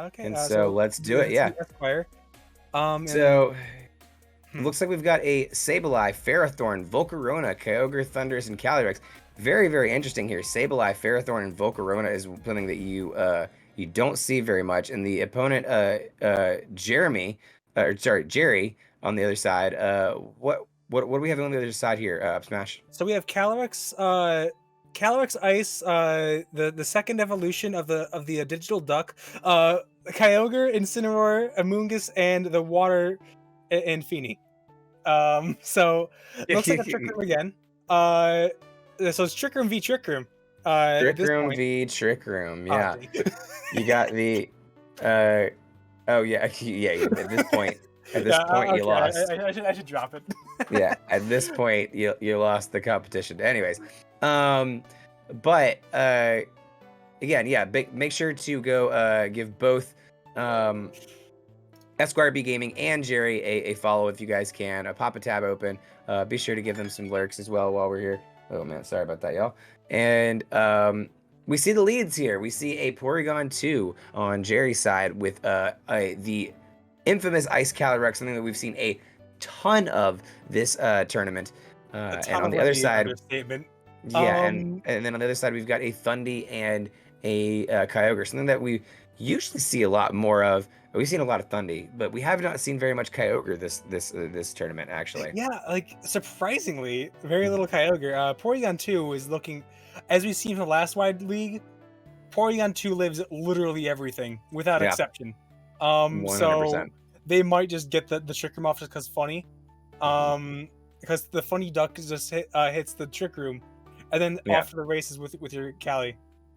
Okay. And so let's do it. let's Yeah. see Esquire. So it Hmm. looks like we've got a Sableye, Ferrothorn, Volcarona, Kyogre, Thundurus, and Calyrex. Very, very interesting here. Sableye, Ferrothorn, and Volcarona is something that you don't see very much. And the opponent, Jeri, on the other side. What do we have on the other side here? Up Smash. So we have Calyrex, Calyrex Ice, the second evolution of the digital duck, Kyogre, Incineroar, Amoonguss, and the water and Feeny. So looks like a Trick Room again. So it's Trick Room v Trick Room. At Trick this Room point, v Trick Room. Yeah, oddly. you got the. Oh yeah, yeah. At this point, Yeah, you okay. lost. I should drop it. Yeah, at this point, you lost the competition. Anyways, but again, yeah, make sure to go give both Esquire B Gaming and Jeri a follow if you guys can. Pop a tab open. Be sure to give them some lurks as well while we're here. Oh man, sorry about that, y'all. And we see the leads here. We see a Porygon 2 on Jeri's side with the infamous Ice Calyrex, something that we've seen a ton of this tournament. And on the other side, understatement. yeah, and then on the other side we've got a Thundy and a Kyogre, something that we usually see a lot more of. We've seen a lot of Thundy, but we have not seen very much Kyogre this tournament actually. Yeah, like surprisingly, very little Kyogre. Porygon 2 is looking, as we've seen from the last wide league, Porygon 2 lives literally everything without Yeah. exception. 100%. So they might just get the Trick Room off just because funny. Because the funny duck just hits the Trick Room, and then off to the races with your Cali.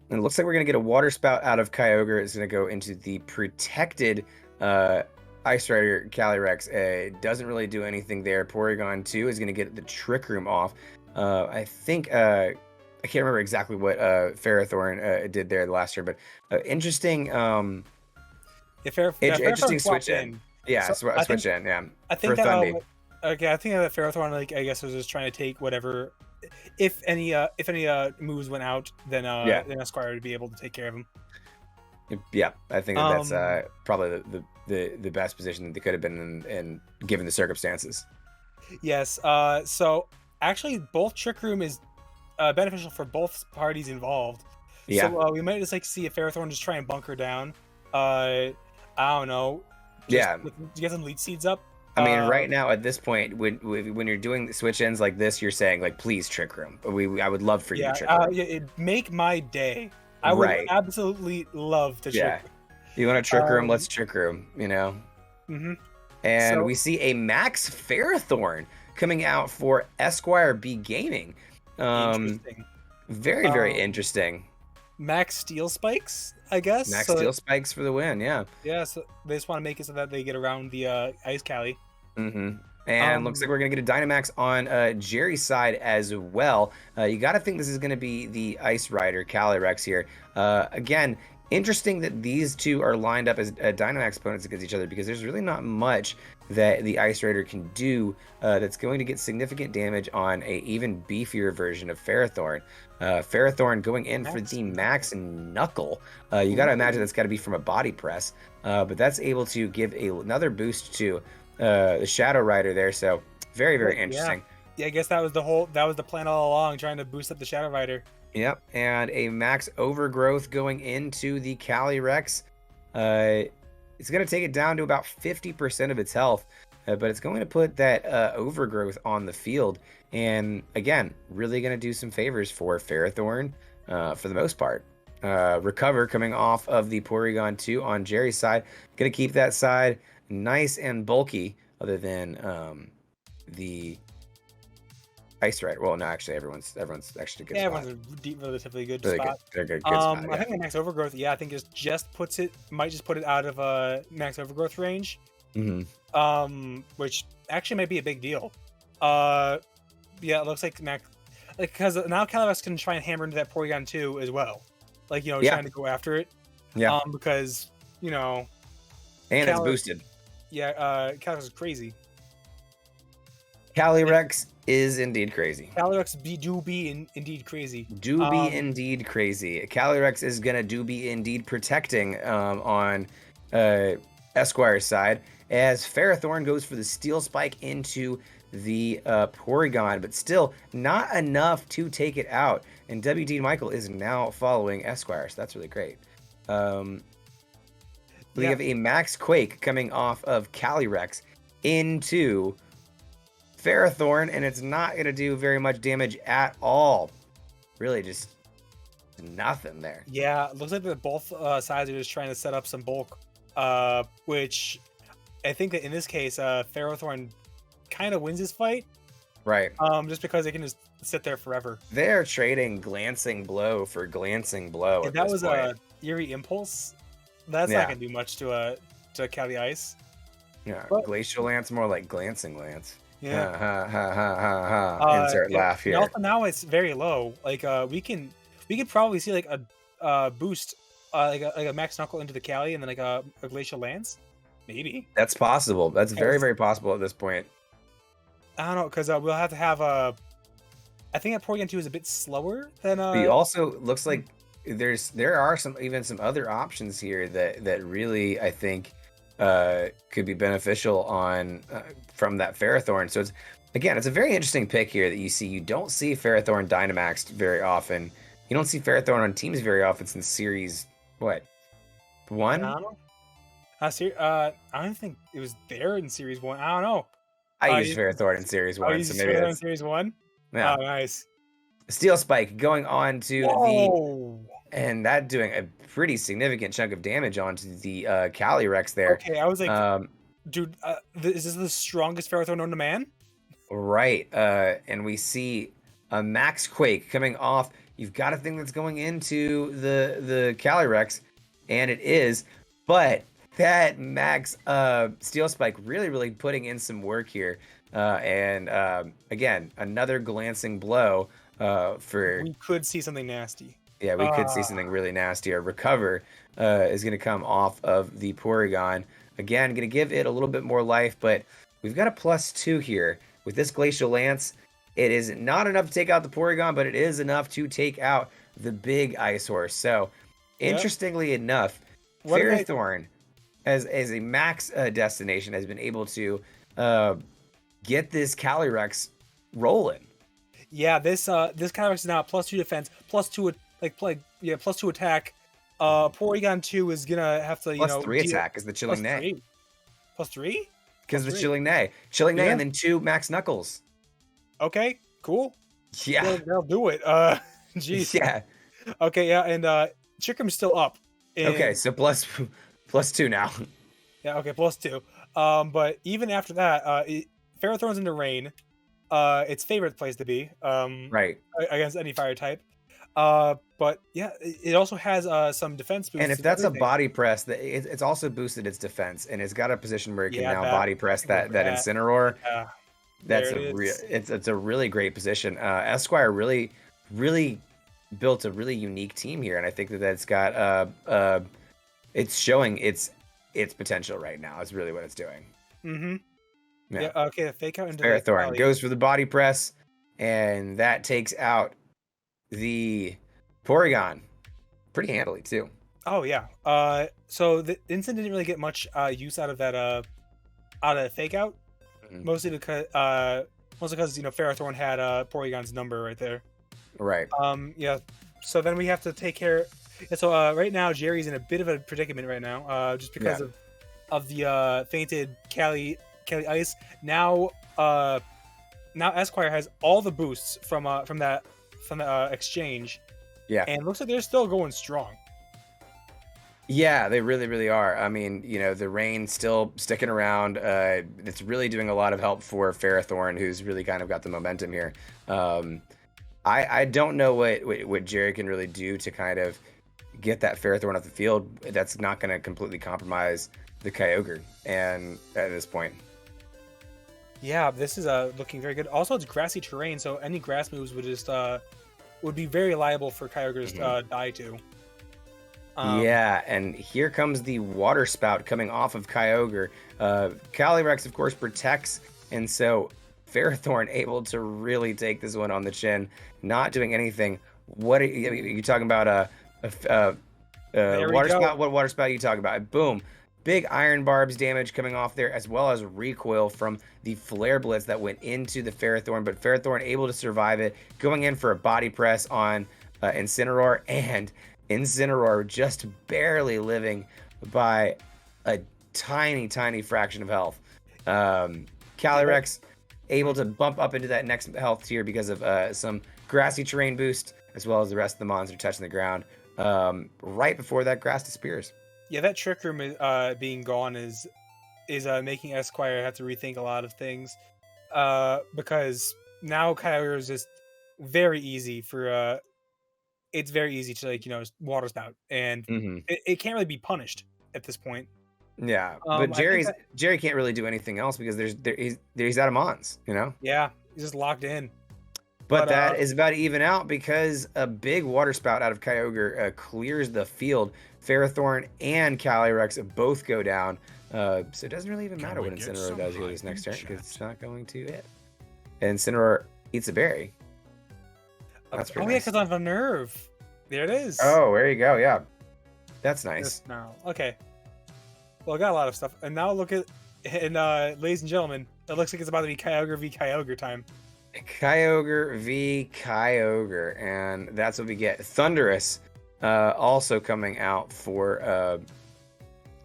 And it looks like we're gonna get a Water Spout out of Kyogre. It's gonna go into the protected Ice Rider Calyrex. It doesn't really do anything there. Porygon 2 is gonna get the Trick Room off. I think I can't remember exactly what Ferrothorn did there last year, but interesting. Interesting switch in. Yeah, So switch in. Yeah, I think for that Thundy. okay, I think that Ferrothorn, like, I guess, was just trying to take whatever, if any moves went out, then then Esquire would be able to take care of him. Yeah, I think that's probably the best position that they could have been in given the circumstances. Yes. So actually, both Trick Room is beneficial for both parties involved. Yeah. So we might just like see if Ferrothorn just try and bunker down. I don't know. Yeah. Get some lead seeds up. I mean, right now at this point, when you're doing switch ins like this, you're saying like, please Trick Room. I would love for you to Trick Room. It'd make my day. I would absolutely love to Trick Room. You want to Trick Room? Let's Trick Room. You know. And we see a Max Ferrothorn coming out for Esquire B Gaming. Interesting. Very, very interesting. Max Steel Spikes, I guess. Max Steel Spikes for the win, yeah. Yeah, so they just want to make it so that they get around the Ice Cali. And looks like we're going to get a Dynamax on Jeri's side as well. You got to think this is going to be the Ice Rider Calyrex here. Again, interesting that these two are lined up as Dynamax opponents against each other because there's really not much that the Ice Rider can do that's going to get significant damage on a even beefier version of Ferrothorn. Ferrothorn going in for the Max Knuckle. You got to imagine that's got to be from a body press, but that's able to give another boost to the Shadow Rider there. So very, very interesting. Yeah, I guess that was the plan all along, trying to boost up the Shadow Rider. Yep, and a Max Overgrowth going into the Calyrex. It's going to take it down to about 50% of its health, but it's going to put that Overgrowth on the field. And again, really going to do some favors for Ferrothorn for the most part. Recover coming off of the Porygon 2 on Jeri's side. Going to keep that side nice and bulky, other than the Ice Rider. Well, no, actually, everyone's actually good. Yeah, everyone's a relatively good really spot. They're good spot, I think the Max Overgrowth, I think might just put it out of Max Overgrowth range. Which actually might be a big deal. Yeah, it looks like because now Calyrex can try and hammer into that Porygon 2 as well. Like, trying to go after it. Yeah. Because, and it's boosted. Yeah, Calyrex is crazy. Calyrex is indeed crazy. Calyrex do be indeed crazy. Do be indeed crazy. Calyrex is gonna be indeed protecting on Esquire side, as Ferrothorn goes for the Steel Spike into the Porygon, but still not enough to take it out. And WDMichael is now following Esquire, so that's really great. We have a Max Quake coming off of Calyrex into Ferrothorn, and it's not going to do very much damage at all. Really just nothing there. Yeah, it looks like that both sides are just trying to set up some bulk, which I think that in this case, Ferrothorn kind of wins this fight. Right. Just because they can just sit there forever. They're trading Glancing Blow for Glancing Blow. If that was a Eerie Impulse, that's not going to do much to Cali Ice. Yeah, but Glacial Lance more like Glancing Lance. Yeah. Insert laugh here. And also now it's very low. Like we could probably see like a boost, like a Max Knuckle into the Cali and then like a Glacial Lance. Maybe. That's possible. That's very, very possible at this point. I don't know, because we'll have to have I think that Porygon 2 is a bit slower than But you also looks like there are some other options here that really I think could be beneficial on from that Ferrothorn. So it's a very interesting pick here that you see. You don't see Ferrothorn Dynamaxed very often. You don't see Ferrothorn on teams very often since series what? 1? I don't know. I don't think it was there in series 1. I don't know. I used Ferrothorn in series 1, so maybe that's in series 1. Yeah. Oh, nice. Steel Spike going on to and that doing a pretty significant chunk of damage onto the Calyrex there. Okay, I was like, dude, is this the strongest Ferrothorn known to man? Right, and we see a Max Quake coming off. You've got a thing that's going into the Calyrex, and it is, but that Max Steel Spike really putting in some work here. And again, another Glancing Blow for... We could see something nasty. Yeah, we could see something really nasty. A Recover is going to come off of the Porygon. Again, going to give it a little bit more life, but we've got a +2 here. With this Glacial Lance, it is not enough to take out the Porygon, but it is enough to take out the big Ice Horse. So, interestingly enough, Ferrothorn, as a max destination, has been able to get this Calyrex rolling. Yeah, this Calyrex is now +2 defense, +2 +2 attack. Porygon 2 is gonna have to +3 attack is the Chilling Neigh. +3? Because the Chilling Neigh, and then 2 Max Knuckles. Okay, cool. Yeah, they'll do it. Jeez. Yeah. Okay, yeah, and Chickrum's still up. Okay, so +2 now. Yeah, okay, +2. But even after that, Ferrothorn's into Rain. Its favorite place to be. Right. Against any fire type. But yeah, it also has some defense boosts. And if that's a body press, it's also boosted its defense, and it's got a position where it can now body press that Incineroar. Yeah. That's it's a really great position. Esquire really built a really unique team here, and I think that's got it's showing its potential right now. Is really what it's doing. Mm-hmm. Yeah. Okay. The fake out into Ferrothorn goes for the body press, and that takes out the Porygon pretty handily too. Oh yeah. So the Instant didn't really get much use out of that fake out, mostly because Ferrothorn had Porygon's number right there. Right. Yeah. So then we have to take care. Yeah, so right now Jeri's in a bit of a predicament right now, just because of the fainted Cali Ice. Now Esquire has all the boosts from the exchange. Yeah. And it looks like they're still going strong. Yeah, they really are. I mean, the Rain still sticking around. It's really doing a lot of help for Ferrothorn, who's really kind of got the momentum here. I don't know what Jeri can really do to kind of get that Ferrothorn off the field. That's not going to completely compromise the Kyogre, and at this point. Yeah, this is looking very good. Also, it's grassy terrain, so any grass moves would just would be very liable for Kyogre's die to. Yeah, and here comes the Water Spout coming off of Kyogre. Calyrex, of course, protects, and so Ferrothorn able to really take this one on the chin, not doing anything. What are you talking about? Water Spout? What Water Spout are you talking about? Boom. big iron barbs damage coming off there, as well as recoil from the flare blitz that went into the Ferrothorn, but Ferrothorn able to survive it, going in for a body press on Incineroar, and Incineroar just barely living by a tiny fraction of health. Calyrex able to bump up into that next health tier because of some grassy terrain boost, as well as the rest of the mons are touching the ground right before that grass disappears. Yeah, that Trick Room being gone is making Esquire have to rethink a lot of things, because now Kyogre is just very easy for it's very easy to, like, water spout, and it can't really be punished at this point. Yeah, but I think Jeri can't really do anything else because he's out of mons, yeah, he's just locked in. But that is about to even out because a big water spout out of Kyogre clears the field. Ferrothorn and Calyrex both go down. So it doesn't really even matter what Incineroar does here this next turn because it's not going to hit. And Incineroar eats a berry. That's pretty nice. Yeah, because on the nerve. There it is. Oh, there you go. Yeah. That's nice. Now, okay. Well, I got a lot of stuff. And now look at, and ladies and gentlemen, it looks like it's about to be Kyogre v Kyogre time. Kyogre v Kyogre, and that's what we get. Thundurus also coming out for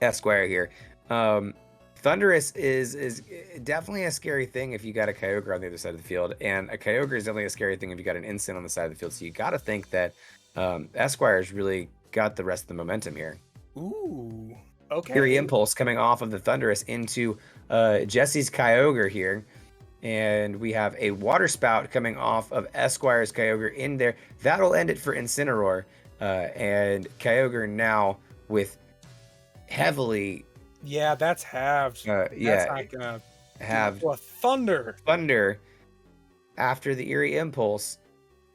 Esquire here. Thundurus is definitely a scary thing if you got a Kyogre on the other side of the field, and a Kyogre is definitely a scary thing if you got an Incin on the side of the field. So you got to think that Esquire's really got the rest of the momentum here. Ooh, okay. Eerie Impulse coming off of the Thundurus into Jesse's Kyogre here. And we have a Water Spout coming off of Esquire's Kyogre in there. That'll end it for Incineroar. And Kyogre now with heavily... Yeah, that's halved. Yeah. That's not going to have Thunder. Thunder after the Eerie Impulse.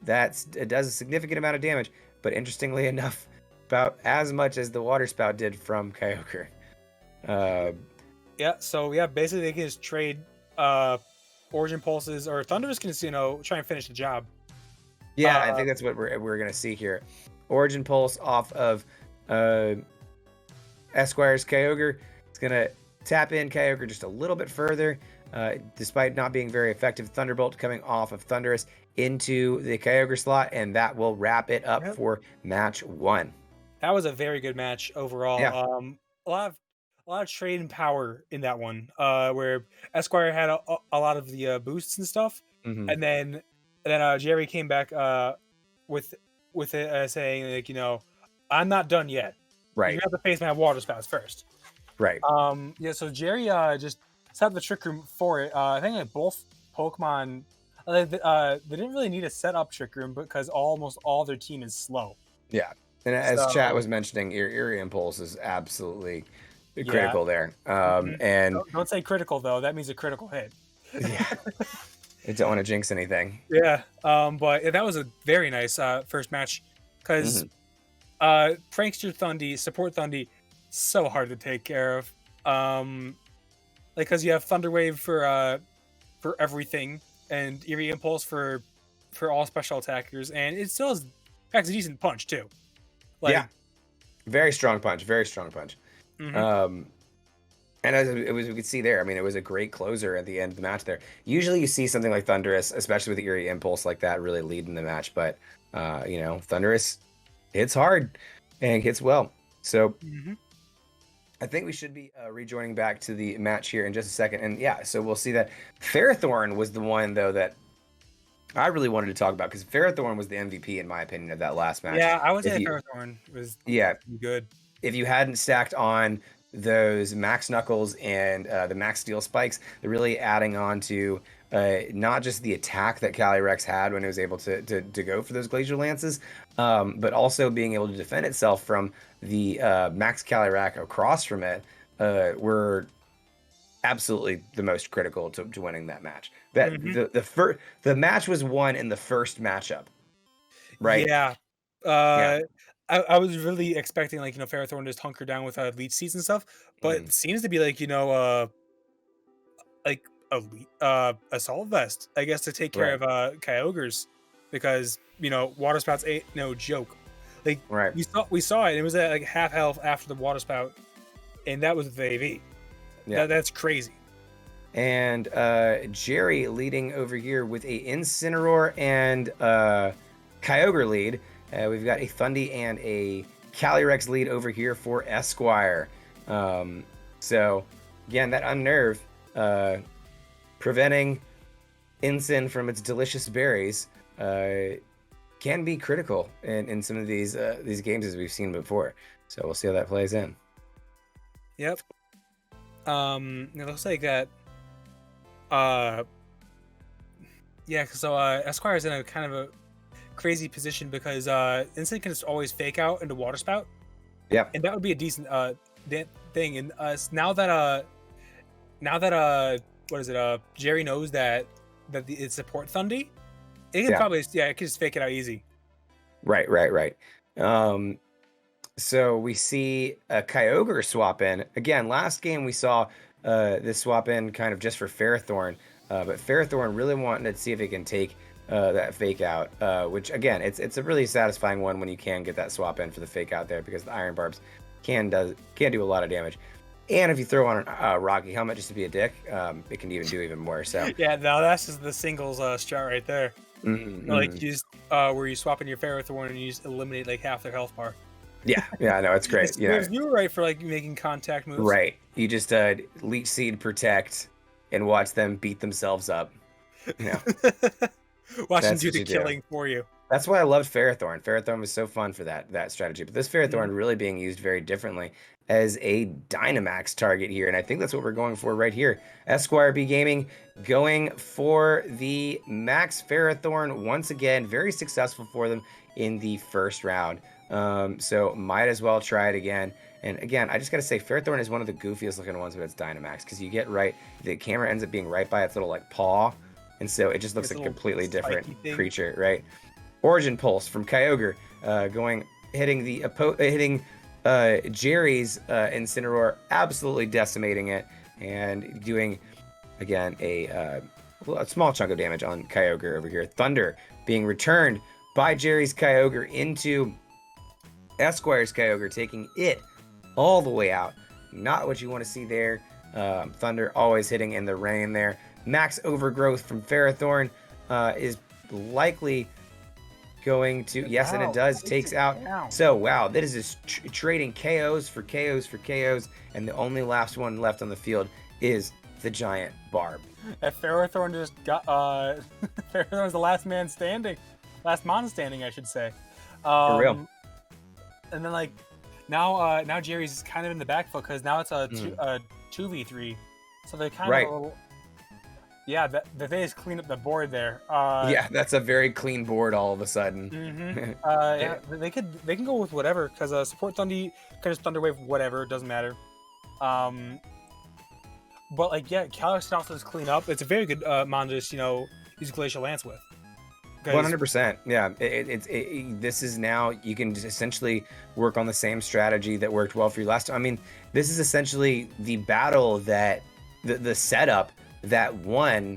It does a significant amount of damage. But interestingly enough, about as much as the Water Spout did from Kyogre. Yeah, so yeah, basically they can just trade... Origin Pulses, or Thundurus can, try and finish the job. Yeah, I think that's what we're gonna see here. Origin Pulse off of Esquire's Kyogre. It's gonna tap in Kyogre just a little bit further, despite not being very effective. Thunderbolt coming off of Thundurus into the Kyogre slot, and that will wrap it up for match 1. That was a very good match overall. Yeah. A lot of trade and power in that one, where Esquire had a lot of the boosts and stuff, and then Jeri came back with it saying, like, I'm not done yet. Right. You have to face my water spouts first. Right. Yeah. So Jeri just set up the Trick Room for it. I think like both Pokemon, they didn't really need a set up Trick Room because almost all their team is slow. Yeah, and as chat was mentioning, Eerie Impulse is absolutely critical there. And don't say critical though. That means a critical hit. Yeah. I don't want to jinx anything. Yeah. But that was a very nice first match because Prankster Thundy, Support Thundy, so hard to take care of. Because you have Thunder Wave for everything and Eerie Impulse for all special attackers, and it still packs a decent punch too. Yeah. Very strong punch. Very strong punch. And as we could see there, I mean, it was a great closer at the end of the match there. Usually you see something like Thundurus, especially with the Eerie Impulse like that, really leading the match. But, Thundurus hits hard and hits well. So I think we should be rejoining back to the match here in just a second. And yeah, so we'll see that Ferrothorn was the one, though, that I really wanted to talk about because Ferrothorn was the MVP, in my opinion, of that last match. Yeah, I would say Ferrothorn was good. If you hadn't stacked on those Max Knuckles and the Max Steel Spikes, they're really adding on to not just the attack that Calyrex had when it was able to go for those Glacial Lances, but also being able to defend itself from the Max Calyrex across from it, were absolutely the most critical to winning that match. That the match was won in the first matchup, right? Yeah. I was really expecting Ferrothorn just hunker down with Leech Seeds and stuff, but it seems to be Assault Vest, I guess, to take care of Kyogres, because Water Spouts ain't no joke. We saw it. And it was at half health after the Water Spout and that was with AV. Yeah. That's crazy. And Jeri leading over here with a Incineroar and Kyogre lead. We've got a Thundy and a Calyrex lead over here for Esquire. So again, that Unnerve preventing Incin from its delicious berries can be critical in some of these games as we've seen before. So we'll see how that plays in. Yep. It looks like that. Yeah. So Esquire is in a kind of a crazy position because Incin can just always fake out into Water Spout. Yep. And that would be a decent thing. And now that what is it? Jeri knows that it support Thundy. It can probably it can just fake it out easy. Right. So we see a Kyogre swap in. Again, last game we saw this swap in kind of just for Ferrothorn, but Ferrothorn really wanting to see if it can take that fake out, which again, it's a really satisfying one when you can get that swap in for the fake out there because the Iron Barbs can do a lot of damage. And if you throw on a Rocky Helmet just to be a dick, it can even do even more. So yeah, now that's just the singles strat right there. Like you just where you swap in your Ferrothorn and you just eliminate like half their health bar. Yeah, no, it's great. You were right for like making contact moves. Right, you just Leech Seed, protect, and watch them beat themselves up. Watch them do the killing for you. That's why I loved Ferrothorn. Ferrothorn was so fun for that strategy. But this Ferrothorn really being used very differently as a Dynamax target here. And I think that's what we're going for right here. Esquire B Gaming going for the Max Ferrothorn once again. Very successful for them in the first round. So might as well try it again. And again, I just got to say, Ferrothorn is one of the goofiest looking ones with its Dynamax. Because you get right, the camera ends up being right by its little like paw. And so it just looks like a completely different creature, right? Origin Pulse from Kyogre, hitting Jeri's Incineroar, absolutely decimating it, and doing again a small chunk of damage on Kyogre over here. Thunder being returned by Jeri's Kyogre into Esquire's Kyogre, taking it all the way out. Not what you want to see there. Thunder always hitting in the rain there. Max Overgrowth from Ferrothorn is likely going to, yes, and it does, takes out. So, wow, that is just trading KOs for KOs for KOs, and the only last one left on the field is the giant Barb. That Ferrothorn just got, Ferrothorn's the last man standing. Last mon standing, I should say. For real. And then, like, now Jeri's kind of in the back foot, because now it's a 2v3. So they kind of a little... Yeah, they just cleaned up the board there. Yeah, that's a very clean board all of a sudden. Yeah, they can go with whatever because support Thundy, kind of Thunder Wave, whatever, it doesn't matter. But like yeah, Calyrex can also just clean up. It's a very good mon to just use Glacial Lance with. 100%. Yeah, this is now you can just essentially work on the same strategy that worked well for you last time. I mean, this is essentially the battle that the setup that won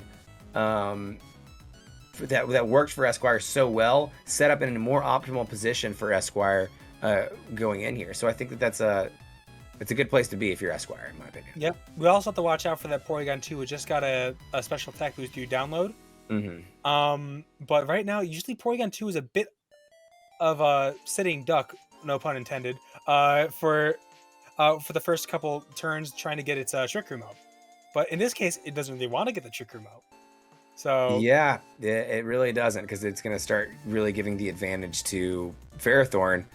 that worked for Esquire so well, set up in a more optimal position for Esquire going in here. So I think that's a good place to be if you're Esquire, in my opinion. Yep. We also have to watch out for that Porygon 2, which just got a special attack boost you download. But right now, usually Porygon 2 is a bit of a sitting duck, no pun intended, for the first couple turns trying to get its Trick Room out. But in this case, it doesn't really want to get the Trick Room out. So yeah, it really doesn't, because it's going to start really giving the advantage to Ferrothorn.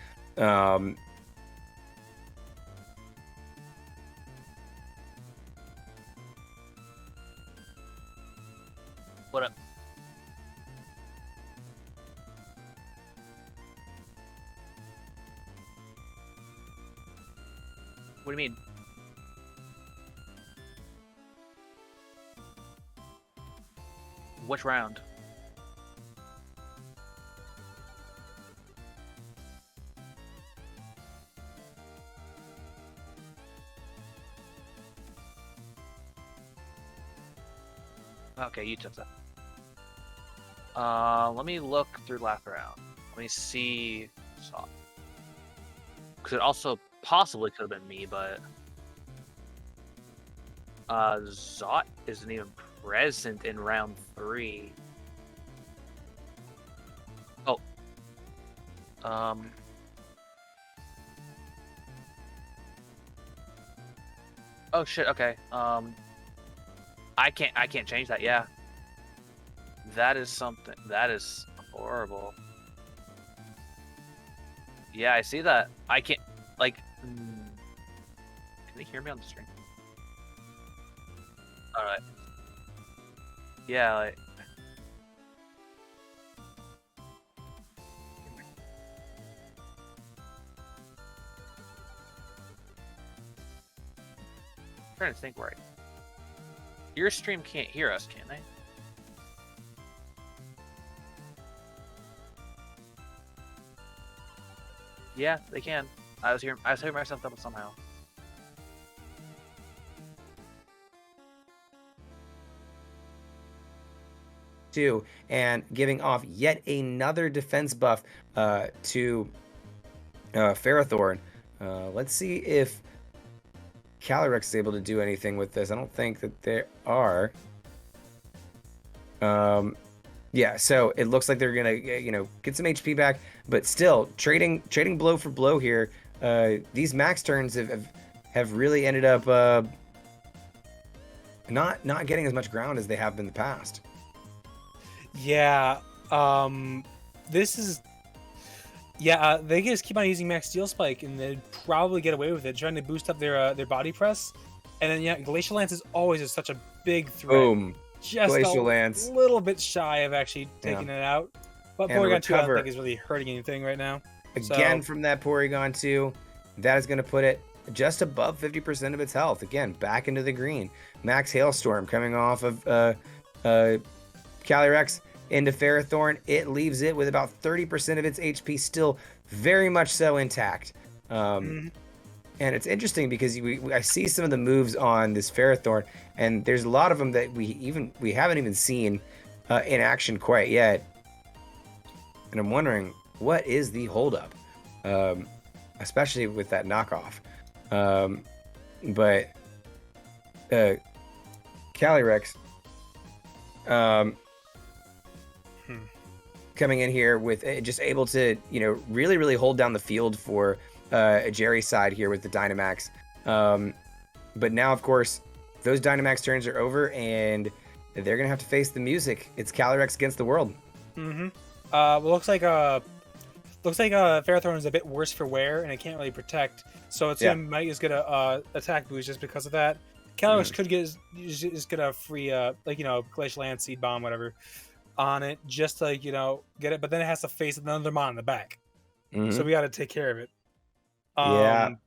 What up? What do you mean? Which round? Okay, you took that. Let me look through last round. Let me see. Because it also possibly could have been me, but Zot isn't even present in round 3. Oh. Oh shit. Okay. I can't change that. Yeah. That is something. That is horrible. Yeah, I see that. I can't. Like. Can they hear me on the stream? All right. Yeah. Like. I'm trying to think right. Your stream can't hear us, can they? Yeah, they can. I was hearing myself double somehow. Too, and giving off yet another defense buff to Ferrothorn. Let's see if Calyrex is able to do anything with this. I don't think that there are. Yeah, so it looks like they're gonna, get some HP back, but still trading blow for blow here. These max turns have really ended up not getting as much ground as they have in the past. Yeah, this is. Yeah, they just keep on using Max Steel Spike, and they'd probably get away with it, trying to boost up their body press. And then, yeah, Glacial Lance is always such a big threat. Boom. Just Glacial a Lance. little bit shy of actually taking it out. But And Porygon 2, I don't recover. think is really hurting anything right now. Again, So- from that Porygon 2, that is going to put it just above 50% of its health. Again, back into the green. Max Hailstorm coming off of Calyrex into Ferrothorn. It leaves it with about 30% of its HP still very much so intact. And it's interesting because I see some of the moves on this Ferrothorn, and there's a lot of them that we haven't even seen in action quite yet. And I'm wondering, what is the holdup? Especially with that knockoff. But Calyrex coming in here with just able to, really, really hold down the field for Jeri's side here with the Dynamax. But now, of course, those Dynamax turns are over, and they're going to have to face the music. It's Calyrex against the world. Well, looks like Ferrothorn is a bit worse for wear, and it can't really protect. So it's might just get a attack boost just because of that. Calyrex could get a free Glacial Lance, Seed Bomb, whatever, on it, just to get it. But then it has to face another mon in the back, so we got to take care of it. And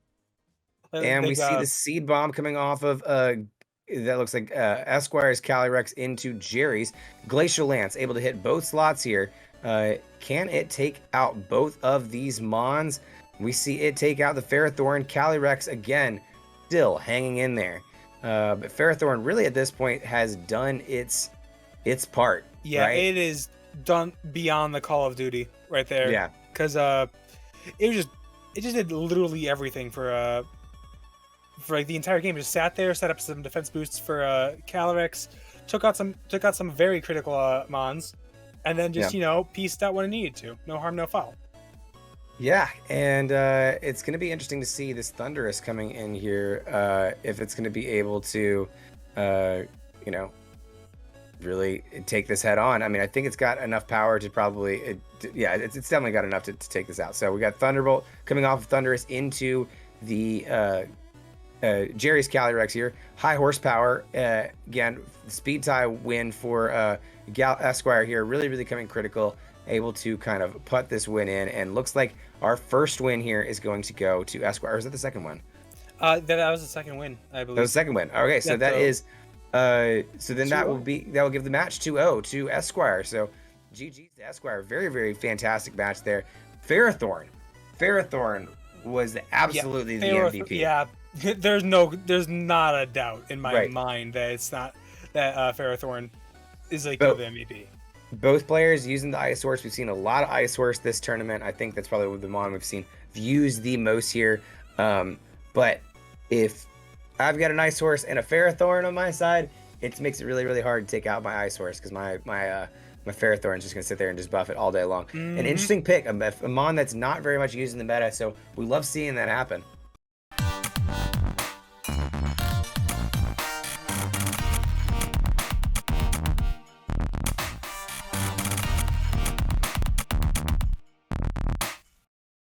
we see the Seed Bomb coming off of that looks like Esquire's Calyrex into Jeri's. Glacial Lance able to hit both slots here. Can it take out both of these mons? We see it take out the Ferrothorn. Calyrex again still hanging in there. But Ferrothorn really at this point has done its part. Yeah, right? It is done beyond the Call of Duty right there. Yeah, because it just did literally everything for like the entire game. It just sat there, set up some defense boosts for Calyrex, took out some very critical mons, and then just pieced out when it needed to. No harm, no foul. Yeah, and it's going to be interesting to see this Thundurus coming in here, if it's going to be able to, really take this head on. I mean, I think it's got enough power to probably, it's definitely got enough to take this out. So we got Thunderbolt coming off of Thundurus into the Jeri's Calyrex here. High horsepower, again, speed tie win for Esquire here, really, really coming critical, able to kind of put this win in, and looks like our first win here is going to go to Esquire. Or is that the second one? That was the second win, I believe. That was the second win. Okay, so that is so then that will give the match 2-0 to Esquire. So GG's to Esquire. Very, very fantastic match there. Ferrothorn was absolutely the MVP. Yeah, there's not a doubt in my mind that it's not that Ferrothorn is like the MVP. Both players using the Ice Horse. We've seen a lot of Ice Horse this tournament. I think that's probably the mon we've seen used the most here. But if I've got an Ice Horse and a Ferrothorn on my side. It makes it really, really hard to take out my Ice Horse because my Ferrothorn's just going to sit there and just buff it all day long. An interesting pick, a mon that's not very much used in the meta, so we love seeing that happen.